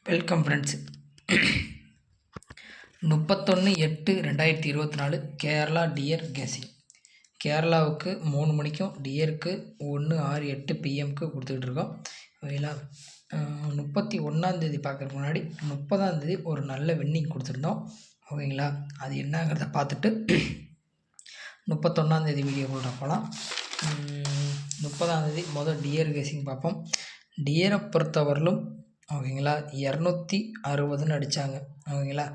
Welcome friends. 31/8/2024 Kerala dear guessing. கேரளாவுக்கு 3 மணிக்கும், டியருக்கு 1:06-8 பிஎம்க்கு கொடுத்துக்கிட்டு இருக்கோம். ஓகேங்களா. 31ஆந்தேதி பார்க்குறதுக்கு முன்னாடி 30ஆந்தேதி ஒரு நல்ல வின்னிங் கொடுத்துருந்தோம். ஓகேங்களா. அது என்னங்கிறத பார்த்துட்டு 31ஆந்தேதி வீடியோக்குள்ள போகலாம். 30ஆந்தேதி முதல் டியர் கெஸிங் பார்ப்போம். டியரை பொறுத்தவரையிலும் ஓகேங்களா 260ன்னு அடித்தாங்க. ஓகேங்களா.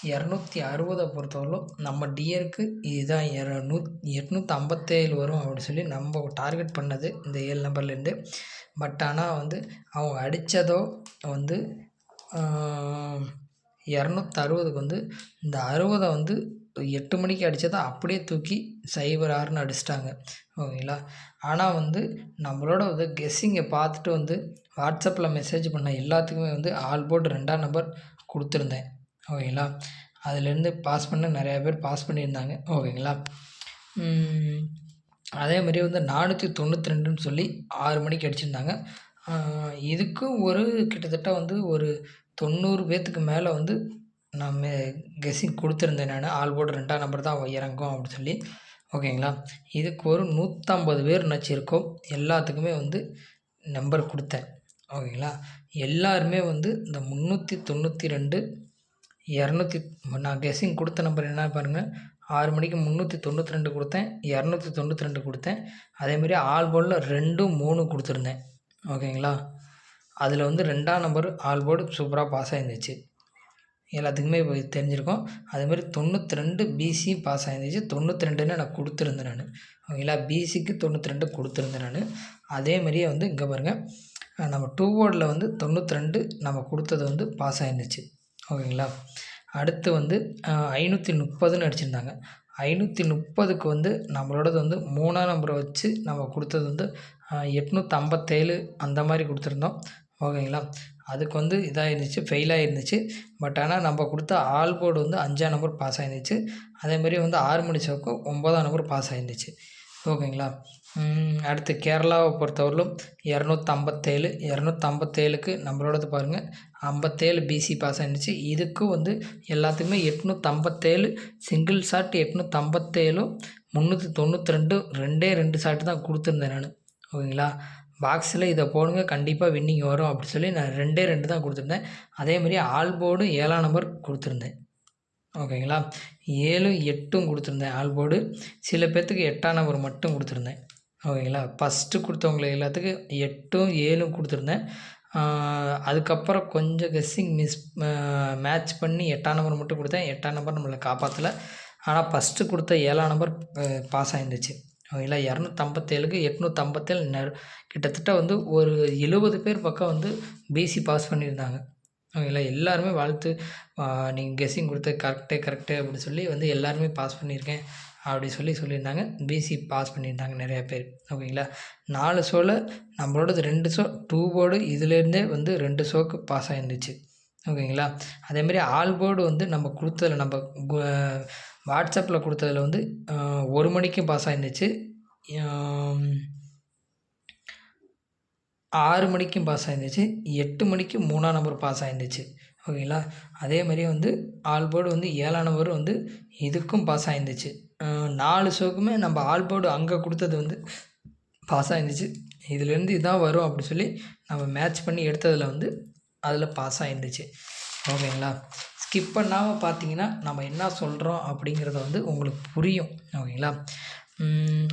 260 பொறுத்தவரையிலும் நம்ம டியருக்கு இதுதான் 857 வரும் அப்படின்னு சொல்லி நம்ம டார்கெட் பண்ணது இந்த 7 நம்பர்லேருந்து. பட் ஆனால் அவங்க அடித்ததோ 260க்கு இந்த 60 8 மணிக்கு அடித்ததை அப்படியே தூக்கி 06ன்னு அடிச்சிட்டாங்க. ஓகேங்களா. ஆனால் நம்மளோட கெஸ்ஸிங்கை பார்த்துட்டு வாட்ஸ்அப்பில் மெசேஜ் பண்ண எல்லாத்துக்குமே ஆல் போர்டு 2ஆம் நம்பர் கொடுத்துருந்தேன். ஓகேங்களா. அதுலேருந்து பாஸ் பண்ண நிறையா பேர் பாஸ் பண்ணியிருந்தாங்க. ஓகேங்களா. அதேமாதிரி 492ன்னு சொல்லி 6 மணிக்கு அடிச்சிருந்தாங்க. இதுக்கும் கிட்டத்தட்ட ஒரு 90 பேர்த்துக்கு மேலே நான் கெஸ்ஸிங் கொடுத்துருந்தேன். நான் ஆல் போர்டு 2ஆம் நம்பர் தான் இறங்கும் அப்படின்னு சொல்லி. ஓகேங்களா. இதுக்கு ஒரு 150 பேர் நச்சிருக்கோம். எல்லாத்துக்குமே நம்பர் கொடுத்தேன். ஓகேங்களா. எல்லாருமே இந்த 392 200 நான் கெஸ்ஸிங் கொடுத்த நம்பர் என்ன பாருங்கள். 6 மணிக்கு 392 கொடுத்தேன், 292 கொடுத்தேன். அதேமாதிரி ஆல் போர்டில் 2, 3 கொடுத்துருந்தேன். ஓகேங்களா. அதில் 2ஆம் நம்பர் ஆல் போர்டு சூப்பராக பாஸ் ஆகிருந்துச்சு. எல்லாத்துக்குமே இப்போ தெரிஞ்சிருக்கோம். அதேமாதிரி 92 பிசி பாஸ் ஆகிருந்துச்சு. 92ன்னு நான் கொடுத்துருந்தேன் நான். ஓகேங்களா. பிசிக்கு 92 கொடுத்துருந்தேன் நான். அதேமாதிரியே இங்கே பாருங்கள், நம்ம 2 போர்டில் 92 நம்ம கொடுத்தது பாஸ் ஆகிருந்துச்சு. ஓகேங்களா. அடுத்து 530ன்னு அடிச்சிருந்தாங்க. 530க்கு நம்மளோடது 3ஆம் நம்பரை வச்சு நம்ம கொடுத்தது 857 அந்த மாதிரி கொடுத்துருந்தோம். ஓகேங்களா. அதுக்கு இதாக இருந்துச்சு, ஃபெயிலாக இருந்துச்சு. பட் ஆனால் நம்ம கொடுத்த ஆல் போர்டு 5ஆம் நம்பர் பாஸ் ஆகிருந்துச்சு. அதேமாதிரி 6 மணி ஷோக்கு 9ஆம் நம்பர் பாஸ் ஆகிருந்துச்சு. ஓகேங்களா. அடுத்து கேரளாவை பொறுத்தவரையிலும் 257க்கு நம்மளோடது பாருங்கள் 57 பிசி பாஸ் ஆகிருந்துச்சு. இதுக்கும் எல்லாத்துக்குமே 857 சிங்கிள் ஷாட் 857 392 2 ஷாட்டு தான் கொடுத்துருந்தேன் நான். ஓகேங்களா. பாக்ஸில் இதை போடுங்க கண்டிப்பாக வின்னிங் வரும் அப்படின்னு சொல்லி நான் 2 தான் கொடுத்துருந்தேன். அதேமாதிரி ஆல் போர்டு 7ஆம் நம்பர் கொடுத்துருந்தேன். ஓகேங்களா. 7, 8 கொடுத்துருந்தேன் ஆல் போர்டு. சில பேர்த்துக்கு 8ஆம் நம்பர் மட்டும் கொடுத்துருந்தேன். ஓகேங்களா. ஃபஸ்ட்டு கொடுத்தவங்களுக்கு எல்லாத்துக்கும் 8, 7 கொடுத்துருந்தேன். அதுக்கப்புறம் கொஞ்சம் கெஸ்ஸிங் மேட்ச் பண்ணி 8ஆம் நம்பர் மட்டும் கொடுத்தேன். 8ஆம் நம்பர் நம்மளை காப்பாற்றலை. ஆனால் ஃபஸ்ட்டு கொடுத்த 7ஆம் நம்பர் பாஸ் ஆகிருந்துச்சு. ஓகேங்களா. 257க்கு 857 கிட்டத்தட்ட ஒரு 70 பேர் பக்கம் பிசி பாஸ் பண்ணியிருந்தாங்க. ஓகேங்களா. எல்லாருமே வாழ்த்து, நீங்கள் கெஸ்ஸிங் கொடுத்த கரெக்டு அப்படின்னு சொல்லி எல்லாருமே பாஸ் பண்ணியிருக்கேன் அப்படி சொல்லியிருந்தாங்க. பிசி பாஸ் பண்ணியிருந்தாங்க நிறையா பேர். ஓகேங்களா. 4 ஷோவில் நம்மளோடது 2 ஷோ 2 போர்டு இதுலேருந்தே 2 ஷோக்கு பாஸ் ஆகிருந்துச்சு. ஓகேங்களா. அதேமாதிரி ஆல் போர்டு நம்ம கொடுத்ததில் நம்ம வாட்ஸ்அப்பில் கொடுத்ததில் 1 மணிக்கும் பாஸ் ஆகிருந்துச்சு, 6 மணிக்கும் பாஸ் ஆகிருந்துச்சு, 8 மணிக்கு 3ஆம் நம்பர் பாஸ் ஆகிருந்துச்சு. ஓகேங்களா. அதேமாதிரி ஆல் போர்டு 7ஆம் நம்பர் இதுக்கும் பாஸ் ஆகிருந்துச்சு. 4 ஷோக்குமே நம்ம ஆல் போர்டு அங்கே கொடுத்தது பாஸ் ஆகிருந்துச்சு. இதுலேருந்து இதான் வரும் அப்படி சொல்லி நம்ம மேட்ச் பண்ணி எடுத்ததில் அதில் பாஸ் ஆகிருந்துச்சு. ஓகேங்களா. ஸ்கிப் பண்ணாமல் பார்த்தீங்கன்னா நம்ம என்ன சொல்கிறோம் அப்படிங்கிறத உங்களுக்கு புரியும். ஓகேங்களா.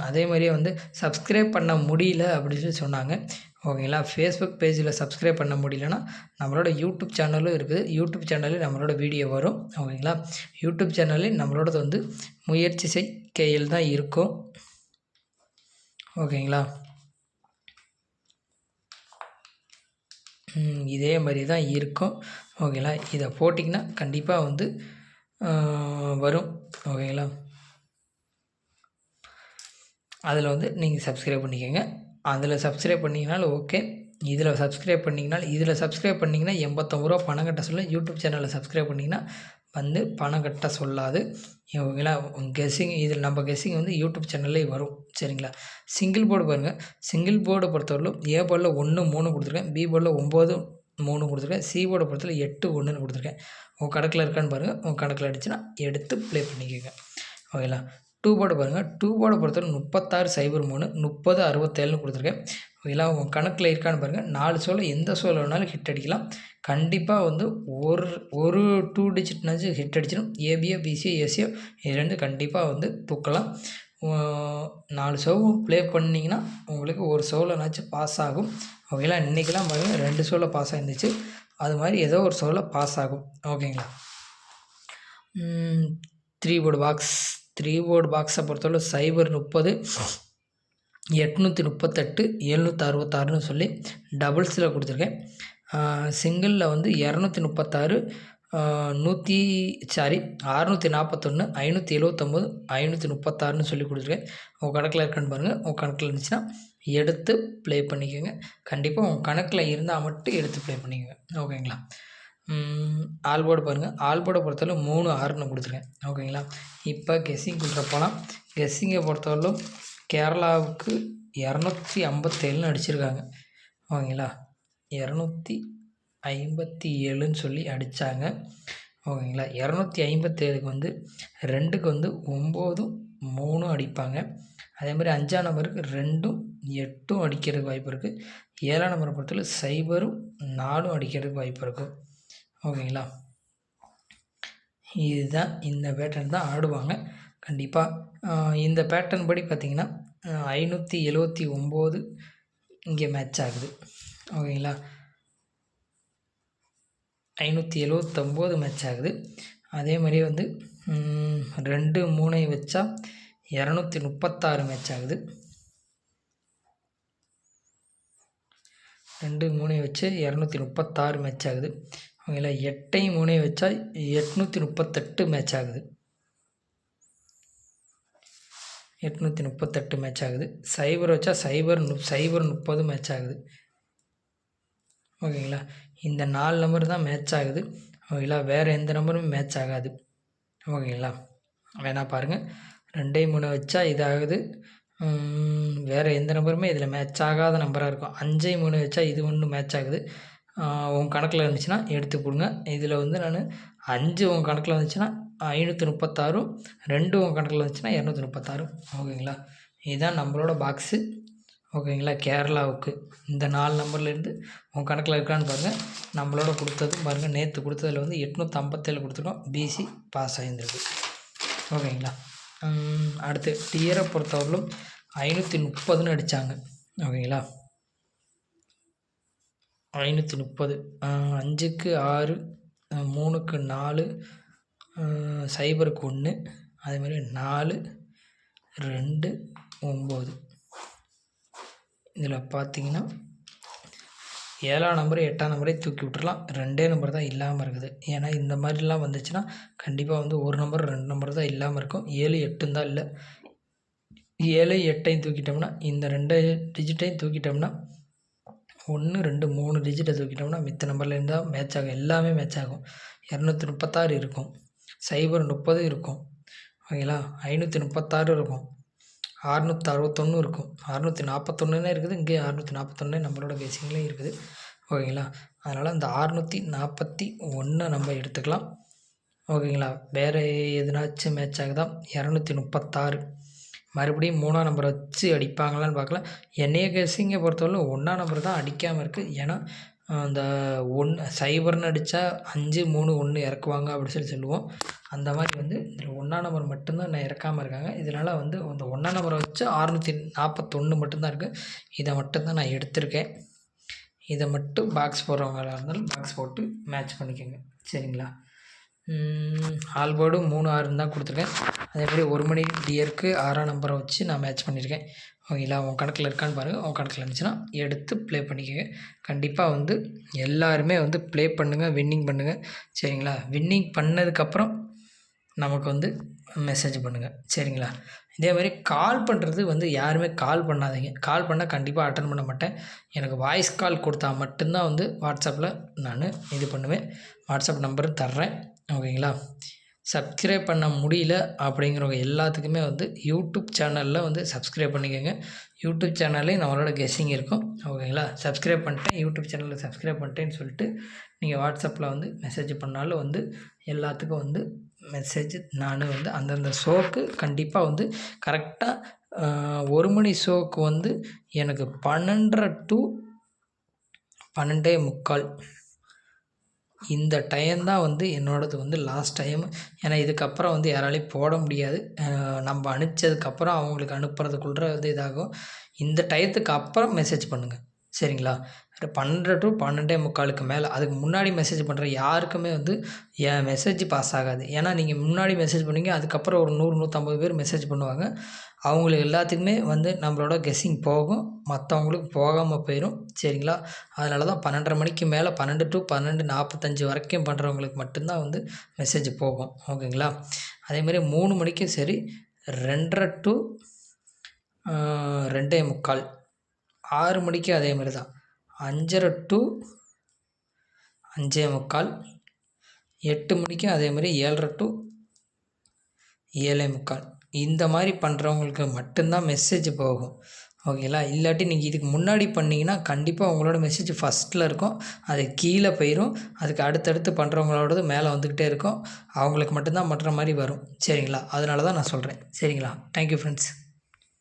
அதேமாதிரியே சப்ஸ்கிரைப் பண்ண முடியல அப்படின்னு சொல்லி சொன்னாங்க. ஓகேங்களா. ஃபேஸ்புக் பேஜில் சப்ஸ்கிரைப் பண்ண முடியலன்னா நம்மளோட யூடியூப் சேனலும் இருக்குது. யூடியூப் சேனலில் நம்மளோட வீடியோ வரும். ஓகேங்களா. யூடியூப் சேனலில் நம்மளோடது முயற்சி செய் கேஎல் தான் இருக்கும். ஓகேங்களா. இதே மாதிரி தான் இருக்கும். ஓகேங்களா. இதை போட்டிங்கன்னா கண்டிப்பாக வரும். ஓகேங்களா. அதில் நீங்கள் சப்ஸ்கிரைப் பண்ணிக்கோங்க. அதில் சப்ஸ்கிரைப் பண்ணிங்கனாலும் ஓகே, இதில் சப்ஸ்கிரைப் பண்ணிங்கனாலும் இதில் சப்ஸ்கிரைப் பண்ணிங்கன்னா 89 ரூபா பணம் கட்ட சொல்ல. யூடியூப் சேனலில் சப்ஸ்கிரைப் பண்ணிங்கன்னா பணம் கட்ட சொல்லாது. ஓகேங்களா. கெஸ்ஸிங் இதில் நம்ம கெஸ்ஸிங் யூடியூப் சேனல்லே வரும். சரிங்களா. சிங்கிள் போர்டு பாருங்கள். சிங்கிள் போர்டை பொறுத்தவரையிலும் ஏ போர்டில் 1, 3 கொடுத்துருக்கேன், பி போர்டில் 9, 3 கொடுத்துருக்கேன். சி போர்டை பொறுத்தவரை 8 1ன்னு கொடுத்துருக்கேன். உங்கள் கணக்கில் இருக்கான்னு பாருங்கள். உங்கள் கணக்கில் அடிச்சுன்னா எடுத்து ப்ளே பண்ணிக்கோங்க. ஓகேங்களா. 2 போர்டை பாருங்கள். 2 போர்டை பொறுத்தவரை 3603 3067ன்னு கொடுத்துருக்கேன். ஓகேங்களா. உங்கள் கணக்கில் இருக்கான்னு பாருங்கள். 4 சோலை எந்த சோலை வேணாலும் ஹிட் அடிக்கலாம். கண்டிப்பாக வந்து ஒரு 2 டிஜிட்னாச்சும் ஹிட் அடிச்சிடும். ஏபியோ பிசியோ ஏசியோ இது 2 கண்டிப்பாக வந்து தூக்கலாம். 4 சோவு ப்ளே பண்ணிங்கன்னா உங்களுக்கு ஒரு சோலைனாச்சும் பாஸ் ஆகும். ஓகேங்களா. இன்றைக்கெல்லாம் பாருங்கள் 2 சோலை பாஸ் ஆகிருந்துச்சு. அது மாதிரி ஏதோ ஒரு சோலை பாஸ் ஆகும். ஓகேங்களா. 3 போர்டு பாக்ஸ். 3 போர்டு பாக்ஸை பொறுத்தவரை 030 838 766ன்னு சொல்லி டபுள்ஸில் கொடுத்துருக்கேன். சிங்கிளில் வந்து 236 641 579 536ன்னு சொல்லி கொடுத்துருக்கேன். உங்கள் கணக்கில் இருக்கான்னு பாருங்கள். உங்கள் கணக்கில் இருந்துச்சுன்னா எடுத்து ப்ளே பண்ணிக்கோங்க. கண்டிப்பாக உங்கள் கணக்கில் இருந்தால் மட்டும் எடுத்து ப்ளே பண்ணிக்கோங்க. ஓகேங்களா. ஆல் போர்டு பாருங்கள். ஆல் போர்டை பொறுத்தவரை 3 6ன்னு கொடுத்துருக்கேன். ஓகேங்களா. இப்போ கெஸ்ஸிங் கொடுக்குறப்போலாம் கெஸ்ஸிங்கை பொறுத்தவரையிலும் கேரளாவுக்கு 257ன்னு அடிச்சிருக்காங்க. ஓகேங்களா. 257ன்னு சொல்லி அடித்தாங்க. ஓகேங்களா. 257க்கு வந்து 2க்கு வந்து 9 3 அடிப்பாங்க. அதே மாதிரி 5ஆம் நம்பருக்கு 2 8 அடிக்கிறதுக்கு வாய்ப்பு இருக்குது. 7ஆம் நம்பரை பொறுத்தவரை 0 4 அடிக்கிறதுக்கு வாய்ப்பு இருக்குது. ஓகேங்களா. இதுதான் இந்த பேட்டர்ன் தான் ஆடுவாங்க கண்டிப்பாக. இந்த பேட்டர்ன் படி பார்த்திங்கன்னா 579 இங்கே மேட்ச் ஆகுது. ஓகேங்களா. 579 மேட்ச் ஆகுது. அதே மாதிரி வந்து 2 3 வச்சா 236 மேட்ச் ஆகுது. 2 3 வச்சு 236 மேட்ச் ஆகுது. ஓகேங்களா. 8 3 வச்சா 838 மேட்ச் ஆகுது. 838 மேட்ச் ஆகுது. 0 வச்சா 0 மேட்ச் ஆகுது. ஓகேங்களா. இந்த 4 நம்பர் தான் மேட்ச் ஆகுது. ஓகேங்களா. வேறு எந்த நம்பரும் மேட்ச் ஆகாது. ஓகேங்களா. வேணா பாருங்கள். 2 3 வச்சா இதாகுது. வேறு எந்த நம்பருமே இதில் மேட்ச் ஆகாத நம்பராக இருக்கும். 5 3 வச்சா இது ஒன்று மேட்ச் ஆகுது. உங்கள் கணக்கில் இருந்துச்சுன்னா எடுத்து கொடுங்க. இதில் வந்து நான் 5 உங்கள் கணக்கில் இருந்துச்சுன்னா 536 2 உங்கள் கணக்கில் இருந்துச்சுன்னா 236. ஓகேங்களா. இதுதான் நம்மளோட பாக்ஸு. ஓகேங்களா. கேரளாவுக்கு இந்த 4 நம்பர்லேருந்து உங்கள் கணக்கில் இருக்கான்னு பாருங்கள். நம்மளோட கொடுத்தது பாருங்கள். நேற்று கொடுத்ததில் வந்து 857 கொடுத்துருக்கோம். பிசி பாஸ் ஆகியிருந்திருக்கு. ஓகேங்களா. அடுத்து டியரை பொறுத்தவரையிலும் 530ன்னு அடித்தாங்க. ஓகேங்களா. 530 5க்கு 6 3க்கு 4 0க்கு 1 அதேமாதிரி 4 2 9. இதில் பார்த்தீங்கன்னா 7ஆம் நம்பரு 8ஆம் நம்பரே தூக்கி விட்டுறலாம். 2 நம்பர் தான் இல்லாமல் இருக்குது. ஏன்னா இந்த மாதிரிலாம் வந்துச்சுன்னா கண்டிப்பாக வந்து ஒரு நம்பர் 2 நம்பர் தான் இல்லாமல் இருக்கும். 7 8 தான் இல்லை. 7 8ஐயும் தூக்கிட்டோம்னா இந்த 2 டிஜிட்டையும் தூக்கிட்டோம்னா 1 2 3 டிஜிட்டை தூக்கிட்டோம்னா மித்த நம்பர்லேருந்து தான் மேட்ச் ஆகும். எல்லாமே மேட்ச் ஆகும். 236 இருக்கும். 030 இருக்கும். ஓகேங்களா. 536 இருக்கும். 661 இருக்கும். 641 இருக்குது. இங்கே 641 நம்மளோட கெஸ்ஸிங்லேயும் இருக்குது. ஓகேங்களா. அதனால் அந்த 641 நம்ம எடுத்துக்கலாம். ஓகேங்களா. வேறு எதுனாச்சும் மேட்ச் ஆகுதா? 236 மறுபடியும் 3ஆம் நம்பரை வச்சு அடிப்பாங்களான்னு பார்க்கலாம். என்னைய கெஸ்ஸிங்கை பொறுத்தவரை 1ஆம் நம்பர் தான் அடிக்காமல் இருக்குது. ஏன்னா அந்த 0ன்னு அடித்தா 5 3 1 இறக்குவாங்க அப்படின்னு சொல்லுவோம். அந்த மாதிரி வந்து இதில் 1ஆம் நம்பர் மட்டும்தான் நான் இறக்காமல் இருக்காங்க. இதனால் வந்து அந்த 1ஆம் நம்பரை வச்சு 641 மட்டும்தான் இருக்குது. இதை மட்டும்தான் நான் எடுத்திருக்கேன். இதை மட்டும் பாக்ஸ் போடுறவங்களா இருந்தாலும் பாக்ஸ் போட்டு மேட்ச் பண்ணிக்கோங்க. சரிங்களா. ஆல் போர்டு 3 6 தான் கொடுத்துருக்கேன். அதேமாதிரி 1 மணி டியருக்கு 6ஆம் நம்பரை வச்சு நான் மேட்ச் பண்ணியிருக்கேன். ஓகேங்களா. உங்கள் கணக்கில் இருக்கான்னு பாருங்கள். உங்கள் கணக்கில் இருந்துச்சுன்னா எடுத்து ப்ளே பண்ணிக்கோங்க. கண்டிப்பாக வந்து எல்லாருமே வந்து ப்ளே பண்ணுங்கள், வின்னிங் பண்ணுங்கள். சரிங்களா. வின்னிங் பண்ணதுக்கப்புறம் நமக்கு வந்து மெசேஜ் பண்ணுங்கள். சரிங்களா. இதே மாதிரி கால் பண்ணுறது வந்து யாருமே கால் பண்ணாதீங்க. கால் பண்ணால் கண்டிப்பாக அட்டன் பண்ண மாட்டேன். எனக்கு வாய்ஸ் கால் கொடுத்தா மட்டும்தான் வந்து வாட்ஸ்அப்பில் நான் இது பண்ணுவேன். வாட்ஸ்அப் நம்பரும் தர்றேன். ஓகேங்களா. சப்ஸ்கிரைப் பண்ண முடியல அப்படிங்கிறவங்க எல்லாத்துக்குமே வந்து யூடியூப் சேனலில் வந்து சப்ஸ்கிரைப் பண்ணிக்கோங்க. யூடியூப் சேனல்லேயும் நம்மளோட கெஸ்ஸிங் இருக்கும். ஓகேங்களா? சப்ஸ்கிரைப் பண்ணிட்டேன், யூடியூப் சேனலில் சப்ஸ்கிரைப் பண்ணிட்டேன்னு சொல்லிட்டு நீங்கள் வாட்ஸ்அப்பில் வந்து மெசேஜ் பண்ணாலும் வந்து எல்லாத்துக்கும் வந்து மெசேஜ் நான் வந்து அந்தந்த ஷோவுக்கு கண்டிப்பாக வந்து கரெக்டாக 1 மணி ஷோவுக்கு வந்து எனக்கு 12:30 to 12:45 இந்த டைம் தான் வந்து என்னோடது வந்து லாஸ்ட் டைம். ஏன்னா இதுக்கப்புறம் வந்து யாராலையும் போட முடியாது. நம்ம அனுப்பிச்சதுக்கப்புறம் அவங்களுக்கு அனுப்புறதுக்குள்ள வந்து இதாகும். இந்த டயத்துக்கு அப்புறம் மெசேஜ் பண்ணுங்கள். சரிங்களா? 12 to 12:45க்கு மேலே அதுக்கு முன்னாடி மெசேஜ் பண்ணுற யாருக்குமே வந்து என் மெசேஜ் பாஸ் ஆகாது. ஏன்னா நீங்கள் முன்னாடி மெசேஜ் பண்ணீங்க, அதுக்கப்புறம் ஒரு 100, 150 பேர் மெசேஜ் பண்ணுவாங்க. அவங்களுக்கு எல்லாத்துக்குமே வந்து நம்மளோட கெஸ்ஸிங் போகும். மற்றவங்களுக்கு போகாமல் போயிடும். சரிங்களா? அதனால தான் 12:30 மணிக்கு மேலே 12 to 12:45 வரைக்கும் பண்ணுறவங்களுக்கு மட்டும்தான் வந்து மெசேஜ் போகும். ஓகேங்களா? அதேமாதிரி 3 மணிக்கும் சரி, 2:30 to 2:45, 6 மணிக்கு அதேமாதிரி தான், 5:30 to 5:45, 8 மணிக்கும் அதேமாதிரி 7:30 to 7:45 இந்த மாதிரி பண்ணுறவங்களுக்கு மட்டும்தான் மெசேஜ் போகும். ஓகேங்களா? இல்லாட்டி நீங்கள் இதுக்கு முன்னாடி பண்ணிங்கன்னா கண்டிப்பாக உங்களோட மெசேஜ் ஃபஸ்ட்டில் இருக்கும். அது கீழே போயிடும். அதுக்கு அடுத்தடுத்து பண்ணுறவங்களோடது மேலே வந்துக்கிட்டே இருக்கும். அவங்களுக்கு மட்டும்தான் பண்ணுற மாதிரி வரும். சரிங்களா? அதனால தான் நான் சொல்கிறேன். சரிங்களா? Thank you friends.